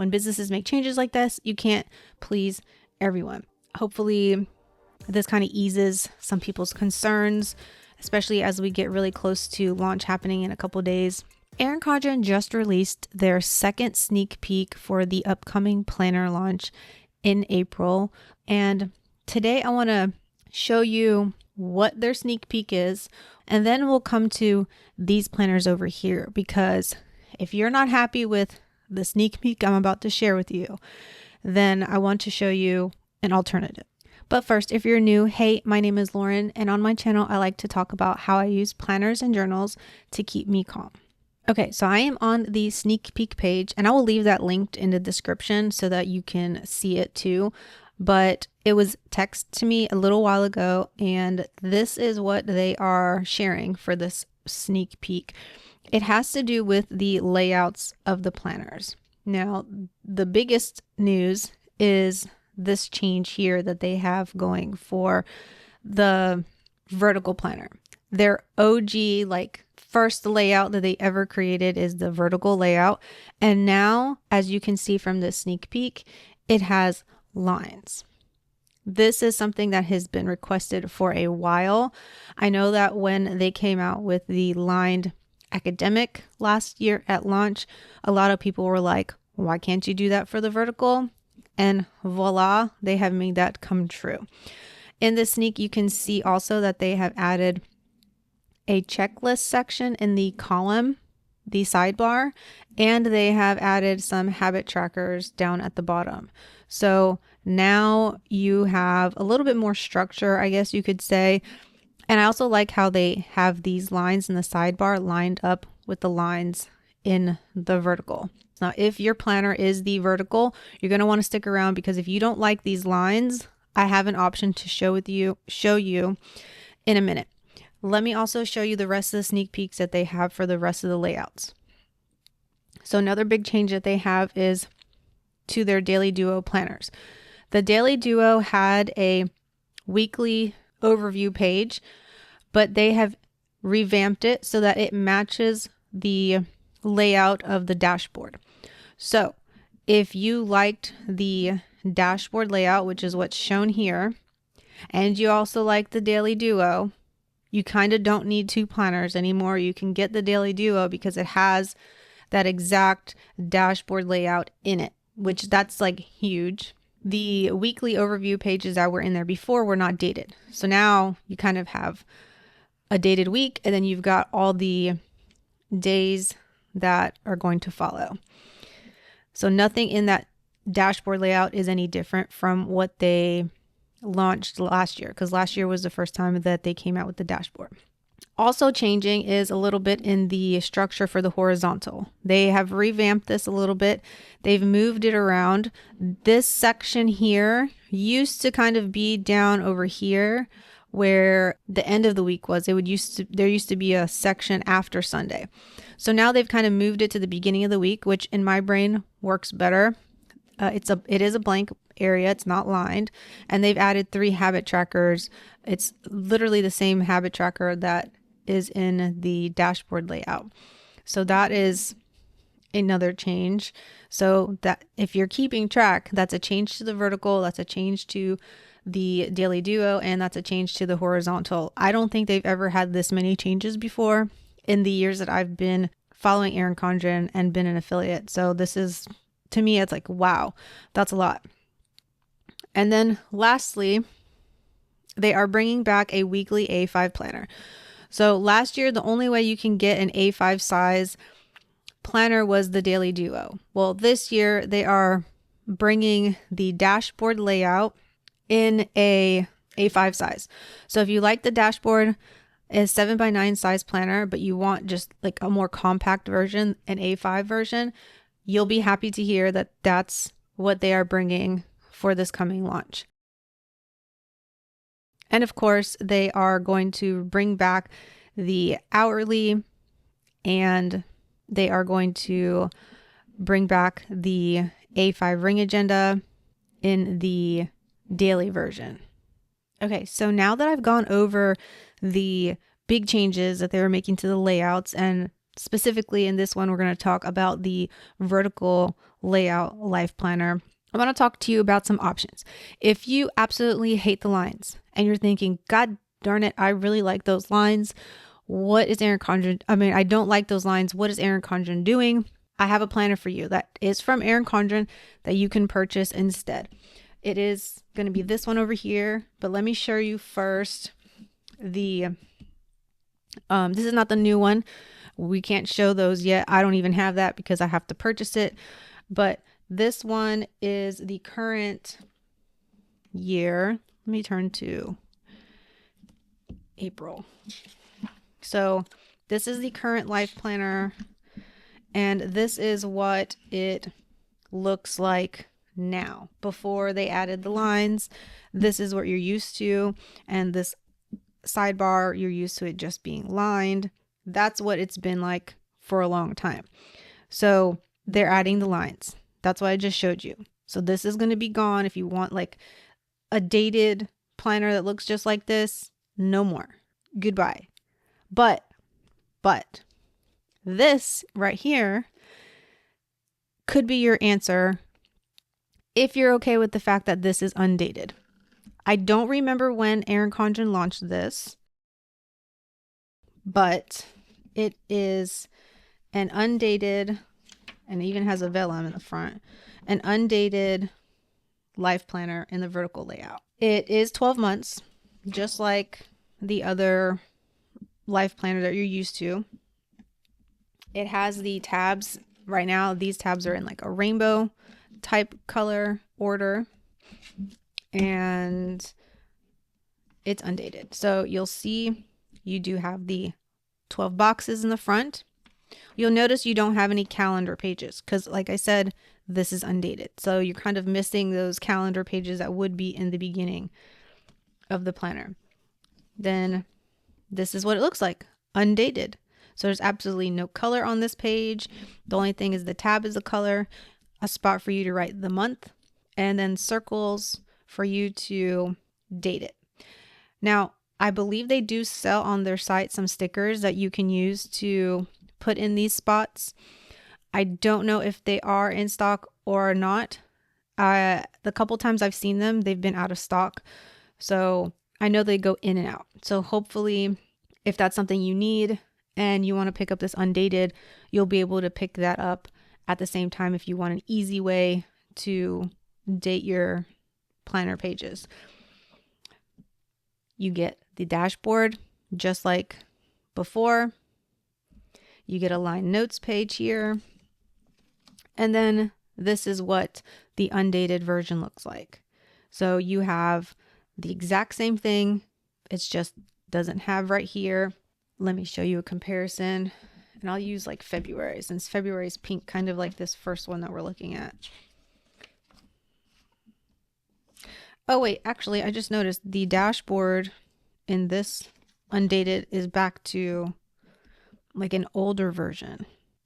when businesses make changes like this, you can't please everyone. Hopefully this kind of eases some people's concerns, especially as we get really close to launch happening in a couple days. Erin Condren just released their second sneak peek for the upcoming planner launch in April. And today I want to show you what their sneak peek is, and then we'll come to these planners over here, because if you're not happy with the sneak peek I'm about to share with you, then I want to show you an alternative. But first, if you're new, hey, my name is Lauren, and on my channel, I like to talk about how I use planners and journals to keep me calm. Okay, so I am on the sneak peek page, and I will leave that linked in the description so that you can see it too. But it was texted to me a little while ago, and this is what they are sharing for this sneak peek. It has to do with the layouts of the planners. Now, the biggest news is this change here that they have going for the vertical planner. Their OG, first layout that they ever created is the vertical layout. And now, as you can see from this sneak peek, it has lines. This is something that has been requested for a while. I know that when they came out with the lined academic last year at launch, a lot of people were like, why can't you do that for the vertical? And voila, they have made that come true. In this sneak, you can see also that they have added a checklist section in the column, the sidebar, and they have added some habit trackers down at the bottom. So now you have a little bit more structure, I guess you could say. And I also like how they have these lines in the sidebar lined up with the lines in the vertical. Now, if your planner is the vertical, you're going to want to stick around, because if you don't like these lines, I have an option to show you in a minute. Let me also show you the rest of the sneak peeks that they have for the rest of the layouts. So another big change that they have is to their Daily Duo planners. The Daily Duo had a weekly overview page, but they have revamped it so that it matches the layout of the dashboard. So if you liked the dashboard layout, which is what's shown here, and you also like the Daily Duo, you kind of don't need two planners anymore. You can get the Daily Duo because it has that exact dashboard layout in it, which that's huge. The weekly overview pages that were in there before were not dated. So now you kind of have a dated week, and then you've got all the days that are going to follow. So nothing in that dashboard layout is any different from what they launched last year, because last year was the first time that they came out with the dashboard. Also changing is a little bit in the structure for the horizontal. They have revamped this a little bit. They've moved it around. This section here used to kind of be down over here where the end of the week was. There used to be a section after Sunday. So now they've kind of moved it to the beginning of the week, which in my brain works better. It is a blank area. It's not lined, and they've added 3 habit trackers. It's literally the same habit tracker that is in the dashboard layout. So that is another change. So that if you're keeping track, that's a change to the vertical, that's a change to the Daily Duo, and that's a change to the horizontal. I don't think they've ever had this many changes before in the years that I've been following Erin Condren and been an affiliate. So this is, to me, it's wow, that's a lot. And then lastly, they are bringing back a weekly A5 planner. So last year, the only way you can get an A5 size planner was the Daily Duo. Well, this year they are bringing the dashboard layout in a A5 size. So if you like the dashboard, a 7x9 size planner, but you want just a more compact version, an A5 version, you'll be happy to hear that that's what they are bringing for this coming launch. And of course, they are going to bring back the hourly, and they are going to bring back the A5 ring agenda in the daily version. Okay, so now that I've gone over the big changes that they were making to the layouts and specifically in this one, we're going to talk about the vertical layout life planner. I want to talk to you about some options. If you absolutely hate the lines and you're thinking, God darn it, I really like those lines. What is Erin Condren? I don't like those lines. What is Erin Condren doing? I have a planner for you that is from Erin Condren that you can purchase instead. It is going to be this one over here, but let me show you first the, this is not the new one. We can't show those yet. I don't even have that because I have to purchase it. But this one is the current year. Let me turn to April. So this is the current life planner, and this is what it looks like now. Before they added the lines, this is what you're used to, and this sidebar, you're used to it just being lined. That's what it's been like for a long time. So they're adding the lines. That's what I just showed you. So this is going to be gone. If you want like a dated planner that looks just like this, no more. Goodbye. But this right here could be your answer if you're okay with the fact that this is undated. I don't remember when Erin Condren launched this, but it is an undated, and it even has a vellum in the front, an undated life planner in the vertical layout. It is 12 months, just like the other life planner that you're used to. It has the tabs. Right now, these tabs are in like a rainbow type color order, and it's undated. So you'll see you do have the 12 boxes in the front. You'll notice you don't have any calendar pages because, like I said, this is undated. So you're kind of missing those calendar pages that would be in the beginning of the planner. Then this is what it looks like, undated. So there's absolutely no color on this page. The only thing is the tab is a color, a spot for you to write the month, and then circles for you to date it. Now, I believe they do sell on their site some stickers that you can use to put in these spots. I don't know if they are in stock or not. The couple times I've seen them, they've been out of stock. So I know they go in and out. So hopefully, if that's something you need and you want to pick up this undated, you'll be able to pick that up at the same time if you want an easy way to date your planner pages. You get the dashboard just like before. You get a line notes page here. And then this is what the undated version looks like. So you have the exact same thing. It's just doesn't have right here. Let me show you a comparison. And I'll use like February, since February is pink, kind of like this first one that we're looking at. Oh wait, actually, I just noticed the dashboard in this undated is back to like an older version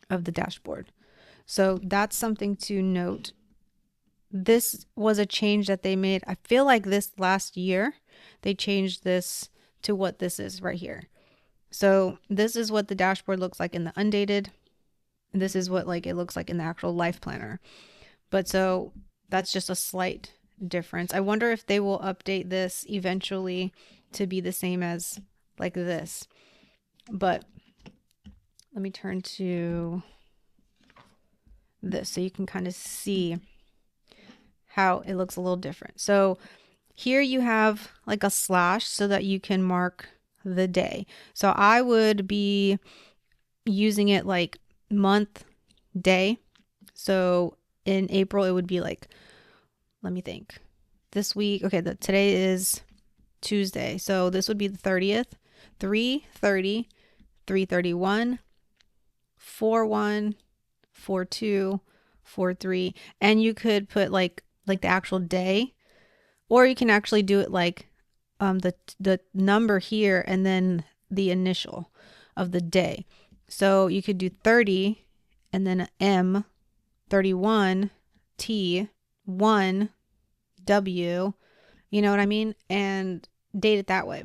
of the dashboard. So that's something to note. This was a change that they made. I feel like this last year, they changed this to what this is right here. So this is what the dashboard looks like in the undated. And this is what like it looks like in the actual life planner. But so that's just a slight difference. I wonder if they will update this eventually to be the same as like this. But let me turn to this so you can kind of see how it looks a little different. So here you have like a slash so that you can mark the day. So I would be using it like month, day. So in April, it would be like, let me think. This week, okay, today is Tuesday. So this would be the 30th, 3/30, 3/31, 4/1, 4/2, 4/3. And you could put like the actual day, or you can actually do it like the number here and then the initial of the day. So you could do 30 and then M, 31, T, 1, W, you know what I mean? And date it that way.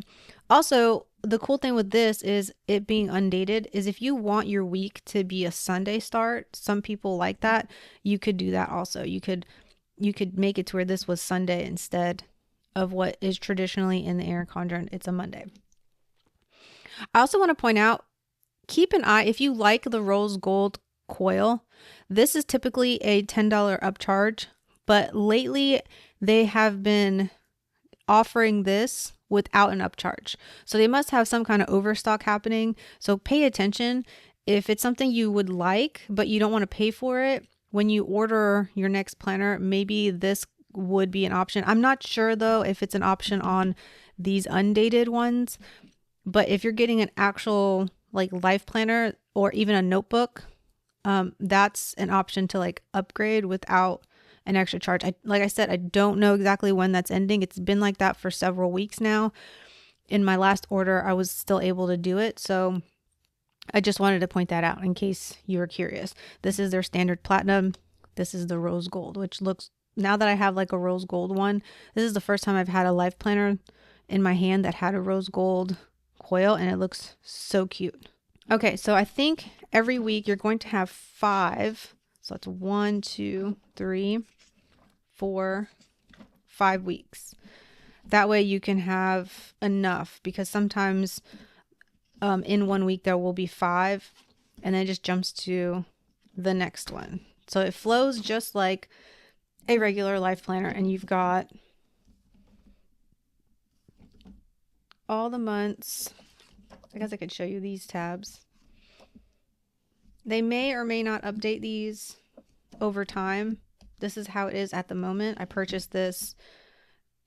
Also, the cool thing with this is it being undated is if you want your week to be a Sunday start, some people like that, you could do that also. You could make it to where this was Sunday instead of what is traditionally in the Erin Condren. It's a Monday. I also want to point out, keep an eye, if you like the rose gold coil, this is typically a $10 upcharge, but lately they have been offering this without an upcharge. So they must have some kind of overstock happening. So pay attention. If it's something you would like, but you don't want to pay for it, when you order your next planner, maybe this would be an option. I'm not sure though if it's an option on these undated ones, but if you're getting an actual like life planner or even a notebook, that's an option to like upgrade without an extra charge. Like I said, I don't know exactly when that's ending. It's been like that for several weeks now. In my last order, I was still able to do it. So I just wanted to point that out in case you were curious. This is their standard platinum. This is the rose gold, which looks, now that I have like a rose gold one, this is the first time I've had a life planner in my hand that had a rose gold coil, and it looks so cute. Okay, so I think every week you're going to have 5. So that's 1, 2, 3, 4, 5 weeks. That way you can have enough, because sometimes in one week there will be 5 and then it just jumps to the next one. So it flows just like a regular life planner, and you've got all the months. I guess I could show you these tabs. They may or may not update these over time. This is how it is at the moment. I purchased this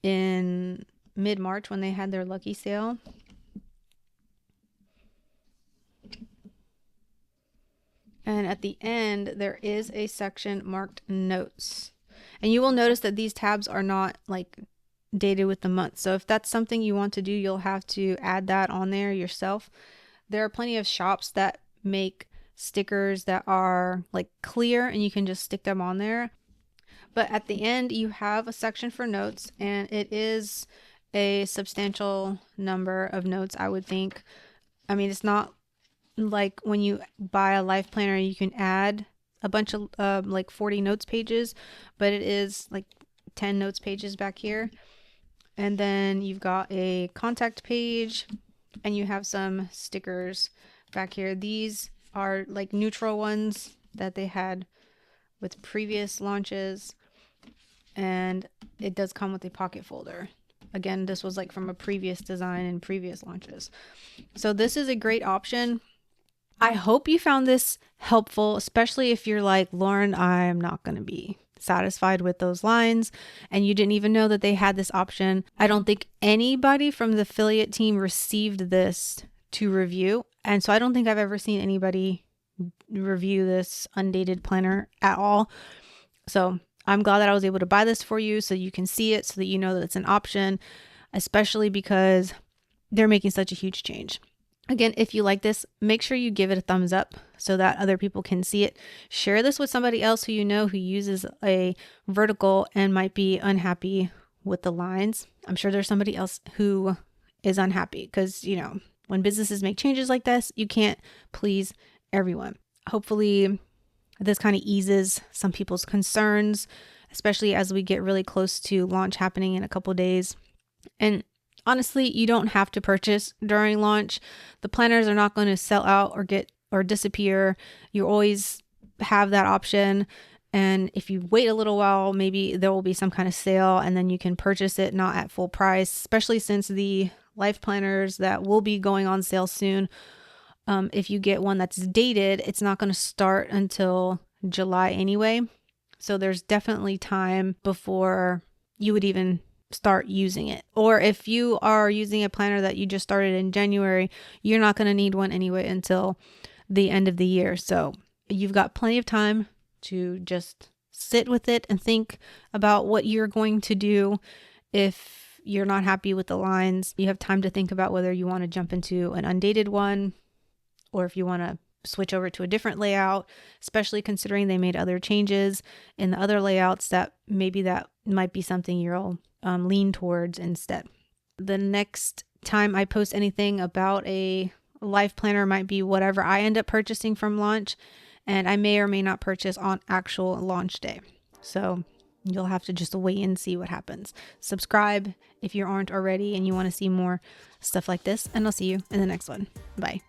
in mid-March when they had their lucky sale. And at the end, there is a section marked notes. And you will notice that these tabs are not like dated with the month. So if that's something you want to do, you'll have to add that on there yourself. There are plenty of shops that make stickers that are like clear and you can just stick them on there. But at the end, you have a section for notes, and it is a substantial number of notes, I would think. I mean, it's not like when you buy a life planner, you can add a bunch of like 40 notes pages, but it is like 10 notes pages back here. And then you've got a contact page, and you have some stickers back here. These are like neutral ones that they had with previous launches, and it does come with a pocket folder. Again, this was like from a previous design and previous launches. So this is a great option. I hope you found this helpful, especially if you're like, Lauren, I'm not going to be satisfied with those lines, and you didn't even know that they had this option. I don't think anybody from the affiliate team received this to review, and so I don't think I've ever seen anybody review this undated planner at all. So I'm glad that I was able to buy this for you so you can see it, so that you know that it's an option, especially because they're making such a huge change. Again, if you like this, make sure you give it a thumbs up so that other people can see it. Share this with somebody else who you know who uses a vertical and might be unhappy with the lines. I'm sure there's somebody else who is unhappy, because, you know, when businesses make changes like this, you can't please everyone. Hopefully this kind of eases some people's concerns, especially as we get really close to launch happening in a couple days. And honestly, you don't have to purchase during launch. The planners are not going to sell out or disappear. You always have that option. And if you wait a little while, maybe there will be some kind of sale, and then you can purchase it not at full price, especially since the life planners that will be going on sale soon. If you get one that's dated, it's not going to start until July anyway. So there's definitely time before you would even start using it. Or if you are using a planner that you just started in January, you're not going to need one anyway until the end of the year. So you've got plenty of time to just sit with it and think about what you're going to do. If you're not happy with the lines, you have time to think about whether you want to jump into an undated one, or if you want to switch over to a different layout, especially considering they made other changes in the other layouts that maybe that might be something you'll lean towards instead. The next time I post anything about a life planner might be whatever I end up purchasing from launch, and I may or may not purchase on actual launch day. So you'll have to just wait and see what happens. Subscribe if you aren't already and you want to see more stuff like this, and I'll see you in the next one. Bye.